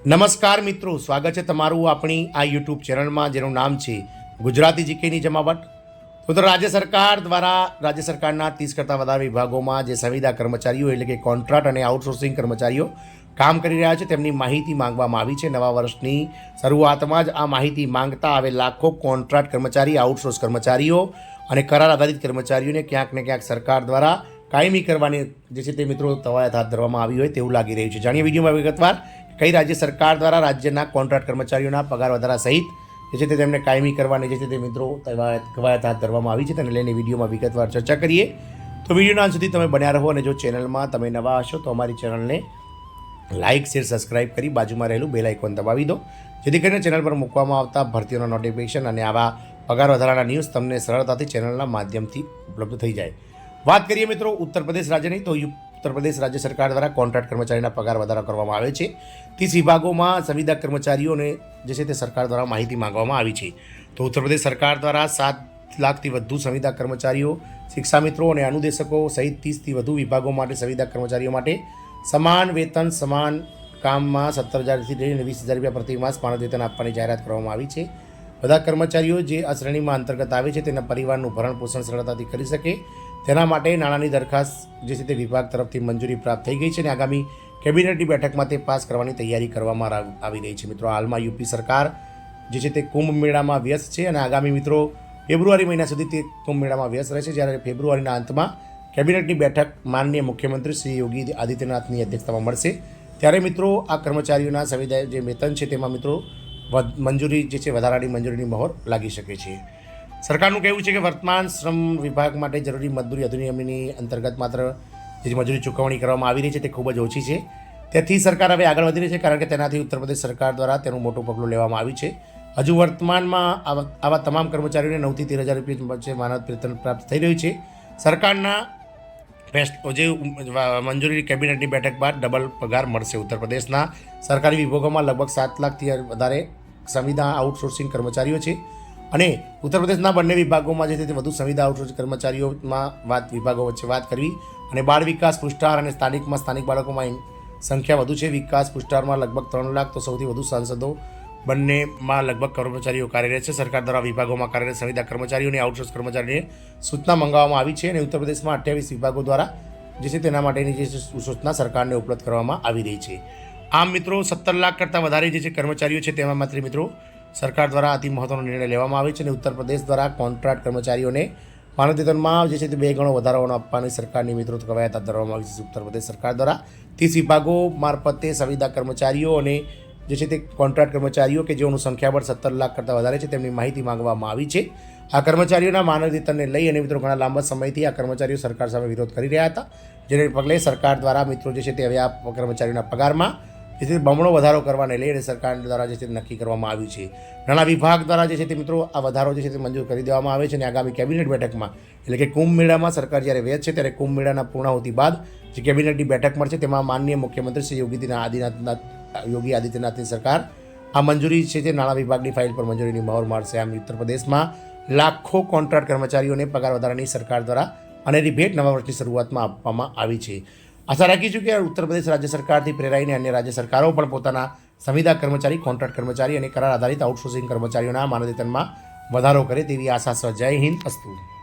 નમસ્કાર મિત્રો, સ્વાગત છે તમારું આપણી આ યુટ્યુબ ચેનલમાં જેનું નામ છે ગુજરાતી જીકેની જમાવટ। તો રાજ્ય સરકાર દ્વારા રાજ્ય સરકારના 30 કરતાં વધારે વિભાગોમાં જે સંવિદા કર્મચારીઓ એટલે કે કોન્ટ્રાક્ટ અને આઉટસોર્સિંગ કર્મચારીઓ કામ કરી રહ્યા છે તેમની માહિતી માંગવામાં આવી છે। નવા વર્ષની શરૂઆતમાં જ આ માહિતી માંગતા આવે લાખો કોન્ટ્રાક્ટ કર્મચારી, આઉટસોર્સ કર્મચારીઓ અને કરાર આધારિત કર્મચારીઓને ક્યાંક ને ક્યાંક સરકાર દ્વારા કાયમી કરવાની જે છે તે મિત્રો કવાયત હાથ ધરવામાં આવી હોય તેવું લાગી રહ્યું છે। જાણીએ વિડીયોમાં વિગતવાર કઈ રાજ્ય સરકાર દ્વારા રાજ્યના કોન્ટ્રાક્ટ કર્મચારીઓના પગાર વધારા સહિત જે છે તે તેમને કાયમી કરવાની જે છે તે મિત્રો કવાયત હાથ ધરવામાં આવી છે તેને લઈને વિડીયોમાં વિગતવાર ચર્ચા કરીએ। તો વિડીયોના અંત સુધી તમે બન્યા રહો અને જો ચેનલમાં તમે નવા હશો તો અમારી ચેનલને લાઇક, શેર, સબસ્ક્રાઇબ કરી બાજુમાં રહેલું બેલ આઇકોન દબાવી દો જેથી કરીને ચેનલ પર મૂકવામાં આવતા ભરતીઓના નોટિફિકેશન અને આવા પગાર વધારાના ન્યૂઝ તમને સરળતાથી ચેનલના માધ્યમથી ઉપલબ્ધ થઈ જાય। વાત કરીએ મિત્રો ઉત્તર પ્રદેશ રાજ્યની, તો ઉત્તર પ્રદેશ રાજ્ય સરકાર દ્વારા કોન્ટ્રાક્ટ કર્મચારીના પગાર વધારો કરવામાં આવે છે। 30 વિભાગોમાં સંવિદા કર્મચારીઓને જે છે તે સરકાર દ્વારા માહિતી માંગવામાં આવી છે। તો ઉત્તર પ્રદેશ સરકાર દ્વારા 7 લાખથી વધુ સંવિદા કર્મચારીઓ, શિક્ષા મિત્રો અને અનુદેશકો સહિત 30થી વધુ વિભાગો માટે સંવિદા કર્મચારીઓ માટે સમાન વેતન, સમાન કામમાં 17,000થી લઈને 20,000 રૂપિયા પ્રતિ માસ માનદ વેતન આપવાની જાહેરાત કરવામાં આવી છે। બધા કર્મચારીઓ જે આ શ્રેણીમાં અંતર્ગત આવે છે તેના પરિવારનું ભરણ પોષણ સરળતાથી કરી શકે તેના માટે નાણાંની દરખાસ્ત જે છે તે વિભાગ તરફથી મંજૂરી પ્રાપ્ત થઈ ગઈ છે અને આગામી કેબિનેટની બેઠકમાં તે પાસ કરવાની તૈયારી કરવામાં આવી રહી છે। મિત્રો હાલમાં યુપી સરકાર જે છે તે કુંભ મેળામાં વ્યસ્ત છે અને આગામી મિત્રો ફેબ્રુઆરી મહિના સુધી તે કુંભ મેળામાં વ્યસ્ત રહેશે, જ્યારે ફેબ્રુઆરીના અંતમાં કેબિનેટની બેઠક માનનીય મુખ્યમંત્રી શ્રી યોગી આદિત્યનાથની અધ્યક્ષતામાં મળશે ત્યારે મિત્રો આ કર્મચારીઓના સંવિદા જે વેતન છે તેમાં મિત્રો મંજૂરી જે છે વધારાની મંજૂરીની મહોર લાગી શકે છે। સરકારનું કહેવું છે કે વર્તમાન શ્રમ વિભાગ માટે જરૂરી મજદૂરી અધિનિયમની અંતર્ગત માત્ર જે મજૂરી ચૂકવણી કરવામાં આવી રહી છે તે ખૂબ જ ઓછી છે, તેથી સરકાર હવે આગળ વધી રહી છે કારણ કે તેનાથી ઉત્તર પ્રદેશ સરકાર દ્વારા તેનું મોટું પગલું લેવામાં આવ્યું છે। હજુ વર્તમાનમાં આવા તમામ કર્મચારીઓને 9 થી 13,000 રૂપિયા વચ્ચે માનદ વેતન પ્રાપ્ત થઈ રહ્યું છે। સરકારના જે મંજૂરી કેબિનેટની બેઠક બાદ ડબલ પગાર મળશે। ઉત્તર પ્રદેશના સરકારી વિભાગોમાં લગભગ 7 લાખથી વધારે સંવિદા આઉટસોર્સિંગ કર્મચારીઓ છે અને ઉત્તર પ્રદેશના બંને વિભાગોમાં જે છે તે વધુ સંવિદા આઉટસોર્સિંગ કર્મચારીઓમાં વિભાગો વચ્ચે વાત કરવી અને બાળ વિકાસ પુષ્ટાહાર અને સ્થાનિક બાળકોમાં સંખ્યા વધુ છે। વિકાસ પુષ્ટાહારમાં લગભગ 3 લાખ તો સૌથી વધુ સાંસદો બંનેમાં લગભગ કર્મચારીઓ કાર્યરત છે। સરકાર દ્વારા વિભાગોમાં કાર્યરત સંવિદા કર્મચારીઓ અને આઉટસોર્સ કર્મચારીઓને સૂચના મંગાવવામાં આવી છે અને ઉત્તર પ્રદેશમાં 28 વિભાગો દ્વારા જે છે તેના માટેની જે સૂચના સરકારને ઉપલબ્ધ કરવામાં આવી રહી છે। આમ મિત્રો 17 લાખ કરતાં વધારે જે કર્મચારીઓ છે તેમાં માત્ર મિત્રો સરકાર દ્વારા અતિ મહત્વનો નિર્ણય લેવામાં આવે છે અને ઉત્તર પ્રદેશ દ્વારા કોન્ટ્રાક્ટ કર્મચારીઓને માનદ વેતનમાં જે છે તે 2 ગણો વધારો આપવાની સરકારની મિત્રો કવાયત હાથ ધરવામાં આવી છે। ઉત્તર પ્રદેશ સરકાર દ્વારા 30 વિભાગો મારફતે સંવિદા કર્મચારીઓ અને જે છે તે કોન્ટ્રાક્ટ કર્મચારીઓ કે જેઓનું સંખ્યાબળ 17 લાખ કરતાં વધારે છે તેમની માહિતી માંગવામાં આવી છે। આ કર્મચારીઓના માનદ વેતનને લઈ અને મિત્રો ઘણા લાંબા સમયથી આ કર્મચારીઓ સરકાર સામે વિરોધ કરી રહ્યા હતા, જેને પગલે સરકાર દ્વારા મિત્રો જે છે તે હવે આ કર્મચારીઓના પગારમાં જે છે બમણો વધારો કરવાને લઈને સરકાર દ્વારા જે છે તે નક્કી કરવામાં આવ્યું છે। નાણાં વિભાગ દ્વારા જે છે તે મિત્રો આ વધારો જે છે તે મંજૂર કરી દેવામાં આવે છે અને આગામી કેબિનેટ બેઠકમાં એટલે કે કુંભ મેળામાં સરકાર જ્યારે વ્યસ્ત છે ત્યારે કુંભ મેળાના પૂર્ણાહુતિ બાદ જે કેબિનેટની બેઠક મળશે તેમાં માનનીય મુખ્યમંત્રી શ્રી યોગી આદિત્યનાથની સરકાર આ મંજૂરી છે તે નાણાં વિભાગની ફાઇલ પર મંજૂરીની મહોર મારશે। આમ ઉત્તર પ્રદેશમાં લાખો કોન્ટ્રાક્ટ કર્મચારીઓને પગાર વધારાની સરકાર દ્વારા અનેરી ભેટ નવા વર્ષની શરૂઆતમાં આપવામાં આવી છે। આશા રાખીશું કે ઉત્તર પ્રદેશ રાજ્ય સરકારથી પ્રેરાઈને અન્ય રાજ્ય સરકારો પણ પોતાના સંવિદા કર્મચારી, કોન્ટ્રાક્ટ કર્મચારી અને કરાર આધારિત આઉટસોર્સિંગ કર્મચારીઓના માનદ વેતનમાં વધારો કરે તેવી આશા છે। જય હિન્દ, અસ્તુ।